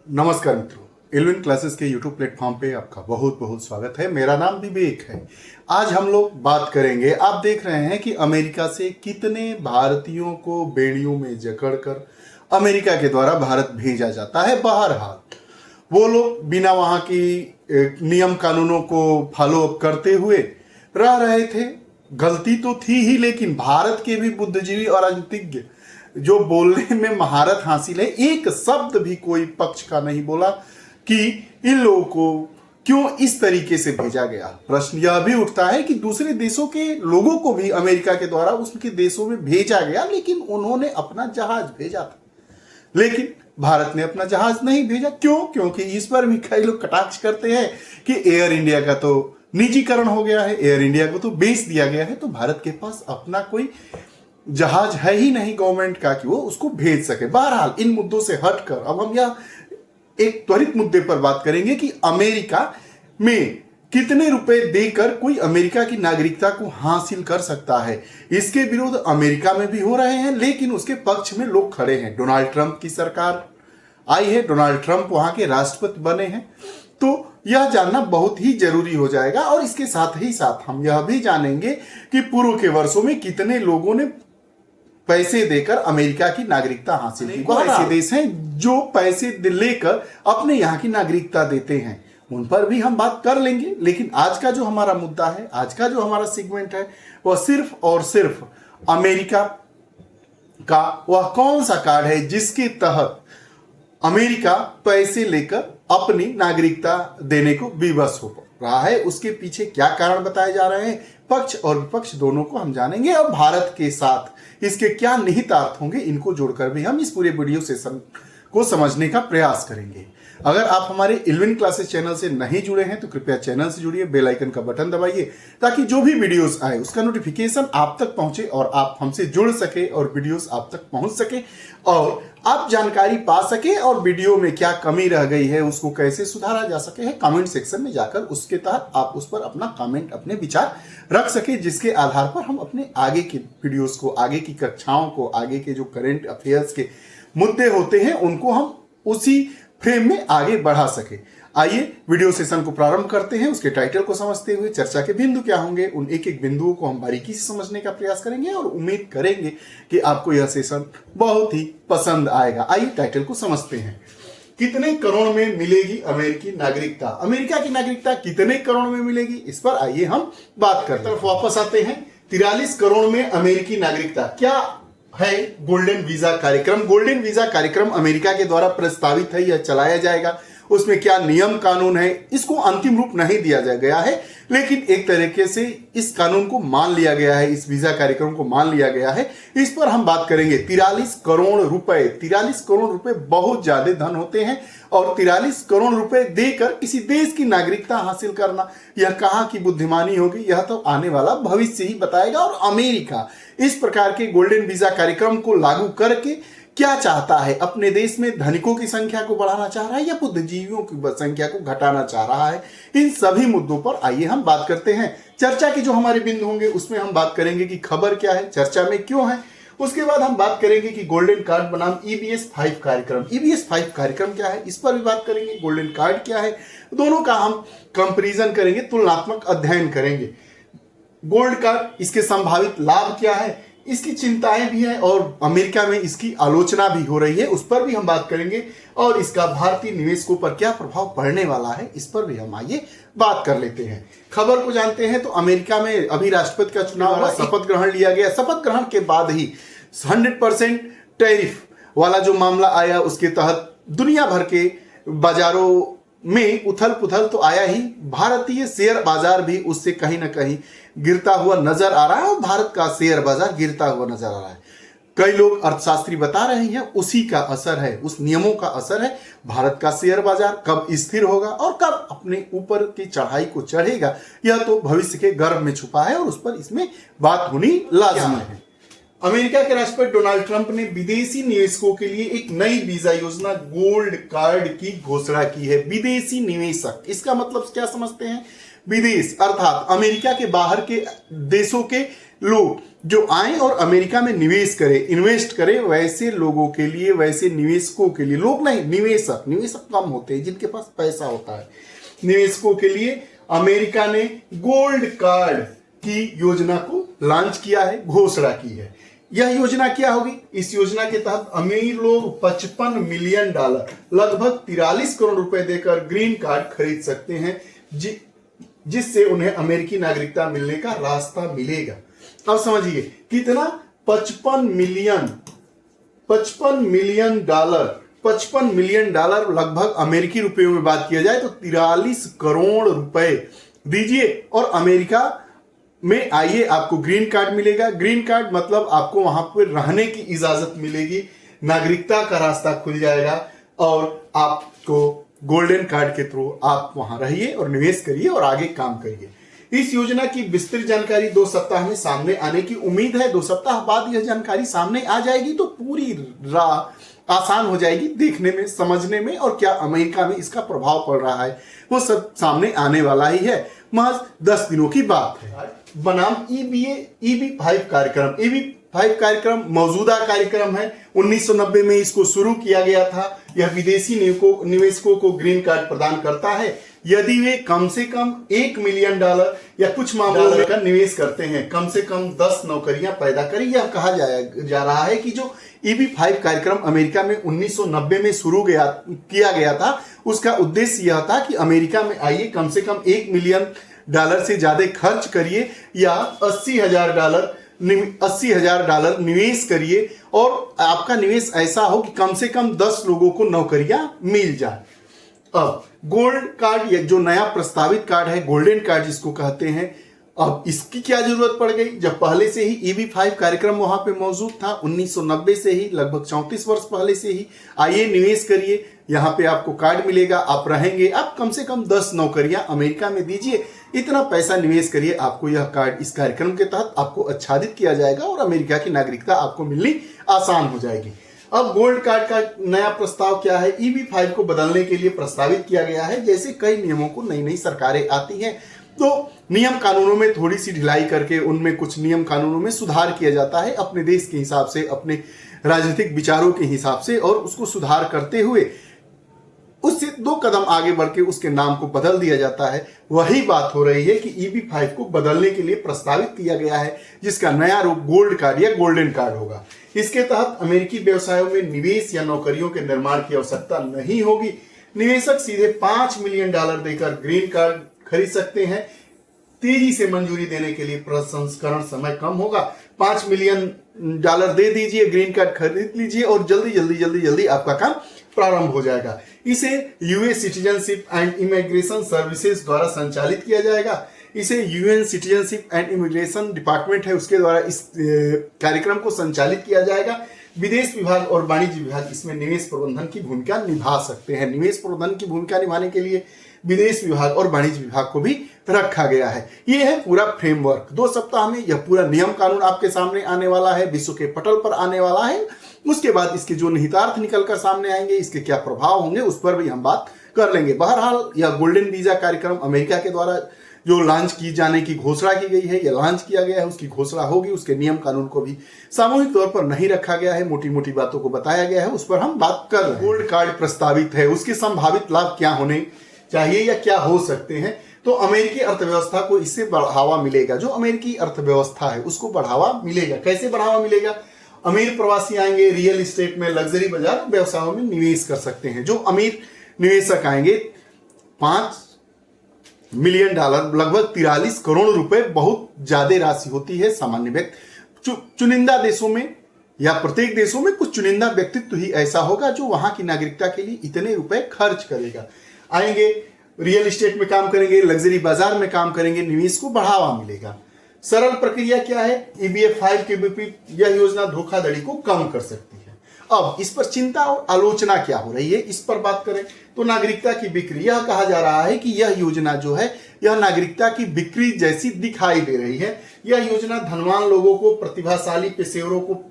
नमस्कार मित्रों, Alvin classes के यूट्यूब प्लेटफॉर्म पे आपका बहुत बहुत स्वागत है। मेरा नाम विवेक है। आज हम लोग बात करेंगे, आप देख रहे हैं कि अमेरिका से कितने भारतीयों को बेड़ियों में जकड़कर अमेरिका के द्वारा भारत भेजा जाता है। बहरहाल वो लोग बिना वहाँ की नियम कानूनों को फॉलो अप करते हुए रह रहे थे। गलती तो थी ही, लेकिन भारत के भी बुद्धिजीवी और राजनीतिज्ञ जो बोलने में महारत हासिल है, एक शब्द भी कोई पक्ष का नहीं बोला कि इन लोगों को क्यों इस तरीके से भेजा गया। प्रश्न यह भी उठता है कि दूसरे देशों के लोगों को भी अमेरिका के द्वारा उसके देशों में भेजा गया, लेकिन उन्होंने अपना जहाज भेजा था, लेकिन भारत ने अपना जहाज नहीं भेजा। क्यों? क्योंकि इस पर भी कई लोग कटाक्ष करते हैं कि एयर इंडिया का तो निजीकरण हो गया है, एयर इंडिया को तो बेच दिया गया है, तो भारत के पास अपना कोई जहाज है ही नहीं गवर्नमेंट का कि वो उसको भेज सके। बहरहाल इन मुद्दों से हटकर अब हम यह एक त्वरित मुद्दे पर बात करेंगे कि अमेरिका में कितने रुपए देकर कोई अमेरिका की नागरिकता को हासिल कर सकता है। इसके विरोध अमेरिका में भी हो रहे हैं, लेकिन उसके पक्ष में लोग खड़े हैं। डोनाल्ड ट्रंप की सरकार आई है, डोनाल्ड ट्रंप वहां के राष्ट्रपति बने हैं, तो यह जानना बहुत ही जरूरी हो जाएगा। और इसके साथ ही साथ हम यह भी जानेंगे कि पूर्व के वर्षों में कितने लोगों ने पैसे देकर अमेरिका की नागरिकता हासिल की। बहुत ऐसे देश हैं जो पैसे लेकर अपने यहाँ की नागरिकता देते हैं, उन पर भी हम बात कर लेंगे। लेकिन आज का जो हमारा मुद्दा है, आज का जो हमारा सेगमेंट है, वह सिर्फ और सिर्फ अमेरिका का वह कौन सा कार्ड है जिसके तहत अमेरिका पैसे लेकर अपनी नागरिकता देने को विवश हो रहा है। उसके पीछे क्या कारण बताए जा रहे हैं, पक्ष और विपक्ष दोनों को हम जानेंगे। और भारत के साथ इसके क्या निहितार्थ होंगे, इनको जोड़कर भी हम इस पूरे वीडियो सेशन को समझने का प्रयास करेंगे। अगर आप हमारे एल्विन क्लासेस चैनल से नहीं जुड़े हैं तो कृपया चैनल से जुड़िए, बेल आइकन का बटन दबाइए ताकि जो भी वीडियोस आए उसका नोटिफिकेशन आप तक पहुंचे और आप हमसे जुड़ सके और वीडियोस आप तक पहुंच सके और आप जानकारी पा सके और वीडियो में क्या कमी रह गई है उसको कैसे सुधारा जा सके है कमेंट सेक्शन में जाकर उसके तहत आप उस पर अपना कमेंट, अपने विचार रख सके, जिसके आधार पर हम अपने आगे के वीडियोस को, आगे की कक्षाओं को, आगे के जो करंट अफेयर्स के मुद्दे होते हैं उनको हम उसी फ्रेम में आगे बढ़ा सके। आइए वीडियो सेशन को प्रारंभ करते हैं। उसके टाइटल को समझते हुए चर्चा के बिंदु क्या होंगे, उन एक एक बिंदुओं को हम बारीकी से समझने का प्रयास करेंगे और उम्मीद करेंगे कि आपको यह सेशन बहुत ही पसंद आएगा। आइए टाइटल को समझते हैं। कितने करोड़ में मिलेगी अमेरिकी नागरिकता? अमेरिका की नागरिकता कितने करोड़ में मिलेगी, इस पर आइए हम बात करते हैं। वापस आते हैं। 43 करोड़ में अमेरिकी नागरिकता क्या है? गोल्डन वीजा कार्यक्रम। गोल्डन वीजा कार्यक्रम अमेरिका के द्वारा प्रस्तावित है, यह चलाया जाएगा। उसमें क्या नियम कानून है, इसको अंतिम रूप नहीं दिया गया है, लेकिन एक तरीके से इस कानून को मान लिया गया है, इस वीजा कार्यक्रम को मान लिया गया है। इस पर हम बात करेंगे। 43 करोड़ रुपए, 43 करोड़ रुपए बहुत ज्यादा धन होते हैं और 43 करोड़ रुपए देकर किसी देश की नागरिकता हासिल करना, यह कहाँ की बुद्धिमानी होगी, यह तो आने वाला भविष्य ही बताएगा। और अमेरिका इस प्रकार के गोल्डन वीजा कार्यक्रम को लागू करके क्या चाहता है? अपने देश में धनिकों की संख्या को बढ़ाना चाह रहा है या बुद्धिजीवियों की संख्या को घटाना चाह रहा है? इन सभी मुद्दों पर आइए हम बात करते हैं। चर्चा के जो हमारे बिंदु होंगे उसमें हम बात करेंगे कि खबर क्या है, चर्चा में क्यों है। उसके बाद हम बात करेंगे कि गोल्डन कार्ड बनाम EBS 5 कार्यक्रम। EBS 5 कार्यक्रम क्या है, इस पर भी बात करेंगे। गोल्डन कार्ड क्या है, दोनों का हम कंपेरिजन करेंगे, तुलनात्मक अध्ययन करेंगे। गोल्ड कार्ड, इसके संभावित लाभ क्या है, इसकी चिंताएं भी हैं और अमेरिका में इसकी आलोचना भी हो रही है, उस पर भी हम बात करेंगे। और इसका भारतीय निवेशकों पर क्या प्रभाव पड़ने वाला है, इस पर भी हम आइए बात कर लेते हैं। खबर को जानते हैं तो अमेरिका में अभी राष्ट्रपति का चुनाव हुआ, शपथ ग्रहण लिया गया। शपथ ग्रहण के बाद ही 100% टैरिफ वाला जो मामला आया, उसके तहत दुनिया भर के बाजारों में उथल पुथल तो आया ही, भारतीय शेयर बाजार भी उससे कहीं ना कहीं गिरता हुआ नजर आ रहा है और भारत का शेयर बाजार गिरता हुआ नजर आ रहा है। कई लोग अर्थशास्त्री बता रहे हैं उसी का असर है, उस नियमों का असर है। भारत का शेयर बाजार कब स्थिर होगा और कब अपने ऊपर की चढ़ाई को चढ़ेगा, यह तो भविष्य के गर्भ में छुपा है और उस पर इसमें बात होनी लाजमी है। अमेरिका के राष्ट्रपति डोनाल्ड ट्रंप ने विदेशी निवेशकों के लिए एक नई वीजा योजना गोल्ड कार्ड की घोषणा की है। विदेशी निवेशक, इसका मतलब क्या समझते हैं? विदेश अर्थात अमेरिका के बाहर के देशों के लोग जो आए और अमेरिका में निवेश करें, इन्वेस्ट करें, वैसे लोगों के लिए, वैसे निवेशकों के लिए, लोग नहीं, निवेशक, निवेशक कम होते हैं जिनके पास पैसा होता है, निवेशकों के लिए अमेरिका ने गोल्ड कार्ड की योजना को लॉन्च किया है, घोषणा की है। यह योजना क्या होगी? इस योजना के तहत अमीर लोग $55 मिलियन, लगभग 43 करोड़ रुपए देकर ग्रीन कार्ड खरीद सकते हैं, जिससे उन्हें अमेरिकी नागरिकता मिलने का रास्ता मिलेगा। अब समझिए कितना, $55 मिलियन लगभग अमेरिकी रुपयों में बात किया जाए तो 43 करोड़ रुपए दीजिए और अमेरिका में आइए, आपको ग्रीन कार्ड मिलेगा। ग्रीन कार्ड मतलब आपको वहां पर रहने की इजाजत मिलेगी, नागरिकता का रास्ता खुल जाएगा और आपको गोल्डन कार्ड के थ्रू आप वहां रहिए और निवेश करिए और आगे काम करिए। इस योजना की विस्तृत जानकारी 2 सप्ताह में सामने आने की उम्मीद है। 2 सप्ताह बाद यह जानकारी सामने आ जाएगी तो पूरी राह आसान हो जाएगी देखने में, समझने में, और क्या अमेरिका में इसका प्रभाव पड़ रहा है वो सब सामने आने वाला ही है। महज 10 दिनों की बात है। बनाम EB-5 कार्यक्रम। EB-5 कार्यक्रम मौजूदा कार्यक्रम है। 1990 में इसको शुरू किया गया था। यह विदेशी निवेशकों को ग्रीन कार्ड प्रदान करता है यदि वे कम से कम $1 मिलियन या कुछ मामलों का निवेश करते हैं, कम से कम 10 नौकरियां पैदा करें। यह कहा जा रहा है कि जो EB-5 कार्यक्रम अमेरिका में 1990 में शुरू किया गया था, उसका उद्देश्य यह था कि अमेरिका में आइए, कम से कम $1 मिलियन से ज्यादा खर्च करिए या $80,000 निवेश करिए और आपका निवेश ऐसा हो कि कम से कम 10 लोगों को नौकरियां मिल जाए। अब गोल्ड कार्ड, या जो नया प्रस्तावित कार्ड है, गोल्डन कार्ड जिसको कहते हैं, अब इसकी क्या जरूरत पड़ गई जब पहले से ही EB-5 कार्यक्रम वहां पे मौजूद था। 1990 से ही, लगभग 34 वर्ष पहले से ही आइए निवेश करिए, यहाँ पे आपको कार्ड मिलेगा, आप रहेंगे, आप कम से कम 10 नौकरियां अमेरिका में दीजिए, इतना पैसा निवेश करिए, आपको यह कार्ड, इस कार्यक्रम के तहत आपको आच्छादित किया जाएगा और अमेरिका की नागरिकता आपको मिलनी आसान हो जाएगी। अब गोल्ड कार्ड का नया प्रस्ताव क्या है? EB-5 को बदलने के लिए प्रस्तावित किया गया है। जैसे कई नियमों को नई नई सरकारें आती हैं तो नियम कानूनों में थोड़ी सी ढिलाई करके उनमें कुछ नियम कानूनों में सुधार किया जाता है अपने देश के हिसाब से, अपने राजनीतिक विचारों के हिसाब से, और उसको सुधार करते हुए उससे 2 कदम आगे बढ़ के उसके नाम को बदल दिया जाता है। वही बात हो रही है कि EB-5 को बदलने के लिए प्रस्तावित किया गया है, जिसका नया रूप गोल्ड कार्ड या गोल्डन कार्ड होगा। इसके तहत अमेरिकी व्यवसायों में निवेश या नौकरियों के निर्माण की आवश्यकता नहीं होगी। निवेशक सीधे $5 मिलियन देकर ग्रीन कार्ड खरीद सकते हैं। तेजी से मंजूरी देने के लिए प्रसंस्करण समय कम होगा। $5 मिलियन दे दीजिए, ग्रीन कार्ड खरीद लीजिए और जल्दी आपका काम प्रारंभ हो जाएगा। इसे US citizenship and immigration services द्वारा संचालित किया जाएगा। इसे UN citizenship and immigration department है, उसके द्वारा इस कार्यक्रम को संचालित किया जाएगा। विदेश विभाग और वाणिज्य विभाग इसमें निवेश प्रबंधन की भूमिका निभा सकते हैं। निवेश प्रबंधन की भूमिका निभाने के लिए विदेश विभाग और वाणिज्य विभाग को भी रखा गया है। यह है पूरा फ्रेमवर्क। 2 सप्ताह में यह पूरा नियम कानून आपके सामने आने वाला है, विश्व के पटल पर आने वाला है। उसके बाद इसके जो निहितार्थ निकलकर सामने आएंगे, इसके क्या प्रभाव होंगे, उस पर भी हम बात कर लेंगे। बहरहाल यह गोल्डन वीजा कार्यक्रम अमेरिका के द्वारा जो लॉन्च की जाने की घोषणा की गई है, यह लॉन्च किया गया है, उसकी घोषणा होगी। उसके नियम कानून को भी सामूहिक तौर पर नहीं रखा गया है, मोटी मोटी बातों को बताया गया है, उस पर हम बात कर रहे हैं। गोल्ड कार्ड प्रस्तावित है, उसके संभावित लाभ क्या होने चाहिए या क्या हो सकते हैं। तो अमेरिकी अर्थव्यवस्था को इससे बढ़ावा मिलेगा। जो अमेरिकी अर्थव्यवस्था है उसको बढ़ावा मिलेगा। कैसे बढ़ावा मिलेगा? अमीर प्रवासी आएंगे, रियल एस्टेट में, लग्जरी बाजार व्यवसायों में निवेश कर सकते हैं। जो अमीर निवेशक आएंगे, $5 मिलियन, लगभग 43 करोड़ रुपए बहुत ज्यादा राशि होती है। सामान्य व्यक्ति चुनिंदा देशों में या प्रत्येक देशों में कुछ चुनिंदा व्यक्तित्व ही ऐसा होगा जो वहां की नागरिकता के लिए इतने रुपए खर्च करेगा। आएंगे, रियल एस्टेट में काम करेंगे, लग्जरी बाजार में काम करेंगे, निवेश को बढ़ावा मिलेगा। सरल प्रक्रिया क्या है? EB-5 के विपरीत यह योजना धोखाधड़ी को कम कर सकती है। अब इस पर चिंता और आलोचना क्या हो रही है, इस पर बात करें तो नागरिकता की बिक्री, यह कहा जा रहा है कि यह योजना जो है यह नागरिकता की बिक्री जैसी दिखाई दे रही है। यह योजना धनवान लोगों को, प्रतिभाशाली पेशेवरों को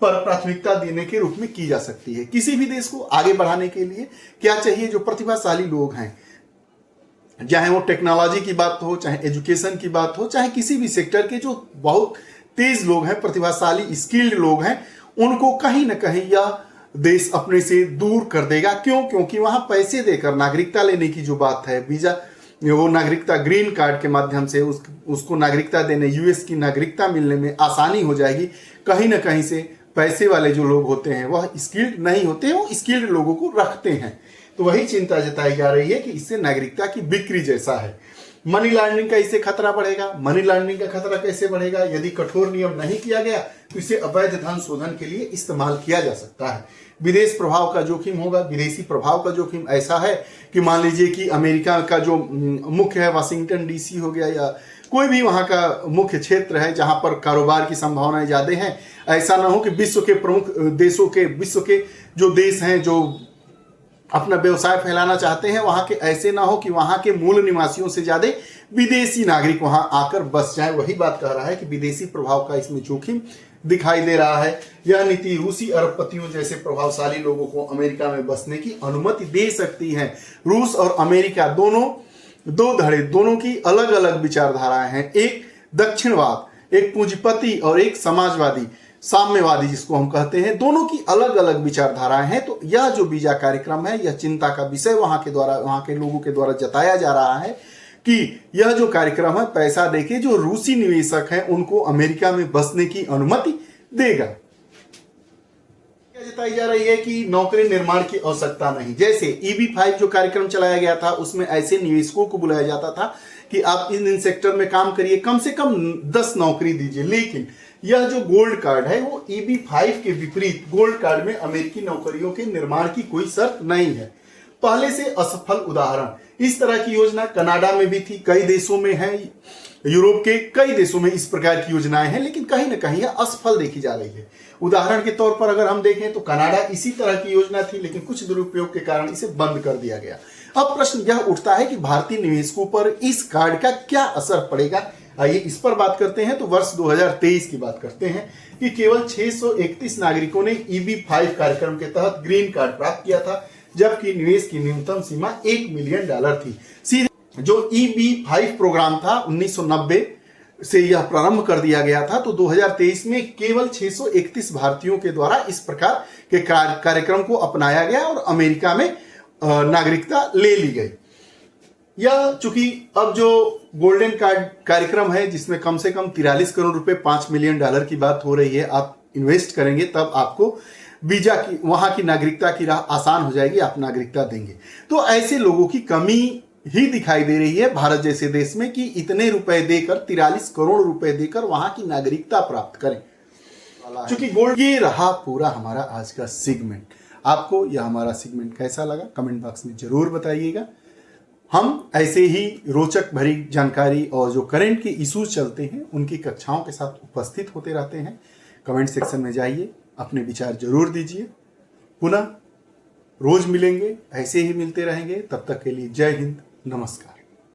पर प्राथमिकता देने के रूप में की जा सकती है। किसी भी देश को आगे बढ़ाने के लिए क्या चाहिए? जो प्रतिभाशाली लोग हैं, चाहे वो टेक्नोलॉजी की बात हो, चाहे एजुकेशन की बात हो, चाहे किसी भी सेक्टर के जो बहुत तेज लोग हैं, प्रतिभाशाली स्किल्ड लोग हैं, उनको कहीं ना कहीं यह देश अपने से दूर कर देगा। क्यों? क्योंकि वहां पैसे देकर नागरिकता लेने की जो बात है, वीजा, वो नागरिकता ग्रीन कार्ड के माध्यम से उसको नागरिकता देने, यूएस की नागरिकता मिलने में आसानी हो जाएगी। कहीं ना कहीं से पैसे वाले जो लोग होते हैं वह स्किल्ड नहीं होते, वो स्किल्ड लोगों को रखते हैं। तो वही चिंता जताई जा रही है कि इससे नागरिकता की बिक्री जैसा है। मनी लॉन्ड्रिंग का इससे खतरा बढ़ेगा। मनी लॉन्ड्रिंग का खतरा कैसे बढ़ेगा? यदि कठोर नियम नहीं किया गया तो इसे अवैध धन शोधन के लिए इस्तेमाल किया जा सकता है। विदेश प्रभाव का जोखिम होगा। विदेशी प्रभाव का जोखिम ऐसा है कि मान लीजिए कि अमेरिका का जो मुख्य है, वाशिंगटन डीसी हो गया या कोई भी वहां का मुख्य क्षेत्र है जहां पर कारोबार की संभावनाएं ज्यादा हैं, ऐसा ना हो कि विश्व के प्रमुख देशों के, विश्व के जो देश हैं जो अपना व्यवसाय फैलाना चाहते हैं, वहां के ऐसे ना हो कि वहां के मूल निवासियों से ज्यादा विदेशी नागरिक वहां आकर बस जाए। वही बात कह रहा है कि विदेशी प्रभाव का इसमें जोखिम दिखाई दे रहा है। यह नीति रूसी अरबपतियों जैसे प्रभावशाली लोगों को अमेरिका में बसने की अनुमति दे सकती है। रूस और अमेरिका दोनों दो धड़े, दोनों की अलग अलग विचारधाराएं हैं। एक दक्षिणवाद, एक पूंजीपति और एक समाजवादी, साम्यवादी जिसको हम कहते हैं, दोनों की अलग अलग विचारधाराएं हैं। तो यह जो वीजा कार्यक्रम है, यह चिंता का विषय वहां के लोगों के द्वारा जताया जा रहा है कि यह जो कार्यक्रम है पैसा देके जो रूसी निवेशक हैं उनको अमेरिका में बसने की अनुमति देगा। क्या जताई जा रही है कि नौकरी निर्माण की आवश्यकता नहीं। जैसे EB-5 जो कार्यक्रम चलाया गया था उसमें ऐसे निवेशकों को बुलाया जाता था कि आप इन सेक्टर में काम करिए, कम से कम 10 नौकरी दीजिए। लेकिन यह जो गोल्ड कार्ड है वो EB-5 के विपरीत, गोल्ड कार्ड में अमेरिकी नौकरियों के निर्माण की कोई शर्त नहीं है। पहले से असफल उदाहरण इस तरह की योजना कनाडा में भी थी, कई देशों में है, यूरोप के कई देशों में इस प्रकार की योजनाएं हैं, लेकिन कहीं ना कहीं यह असफल देखी जा रही है। उदाहरण के तौर पर अगर हम देखें तो कनाडा इसी तरह की योजना थी, लेकिन कुछ दुरुपयोग के कारण इसे बंद कर दिया गया। अब प्रश्न यह उठता है कि भारतीय निवेशकों पर इस कार्ड का क्या असर पड़ेगा। आइए इस पर बात करते हैं। तो वर्ष 2023 की बात करते हैं कि केवल 631 नागरिकों ने EB-5 कार्यक्रम के तहत ग्रीन कार्ड प्राप्त किया था, जबकि निवेश की न्यूनतम सीमा $1 मिलियन थी। सीधे जो EB-5 प्रोग्राम था 1990 से यह प्रारंभ कर दिया गया था, तो 2023 में केवल 631 भारतीयों के द्वारा इस प्रकार के कार्यक्रम को अपनाया गया और अमेरिका में नागरिकता ले ली गई। यह चूंकि अब जो गोल्डन कार्ड कार्यक्रम है जिसमें कम से कम 43 करोड़ रुपए, $5 मिलियन की बात हो रही है, आप इन्वेस्ट करेंगे तब आपको वीजा की, वहां की नागरिकता की राह आसान हो जाएगी, आप नागरिकता देंगे। तो ऐसे लोगों की कमी ही दिखाई दे रही है भारत जैसे देश में कि इतने रुपए देकर, 43 करोड़ रुपए देकर वहां की नागरिकता प्राप्त करें। चूंकि गोल्ड, ये रहा पूरा हमारा आज का सेगमेंट। आपको यह हमारा सेगमेंट कैसा लगा कमेंट बॉक्स में जरूर बताइएगा। हम ऐसे ही रोचक भरी जानकारी और जो करंट के इश्यूज चलते हैं उनकी कक्षाओं के साथ उपस्थित होते रहते हैं। कमेंट सेक्शन में जाइए, अपने विचार जरूर दीजिए। पुनः रोज मिलेंगे, ऐसे ही मिलते रहेंगे। तब तक के लिए जय हिंद, नमस्कार।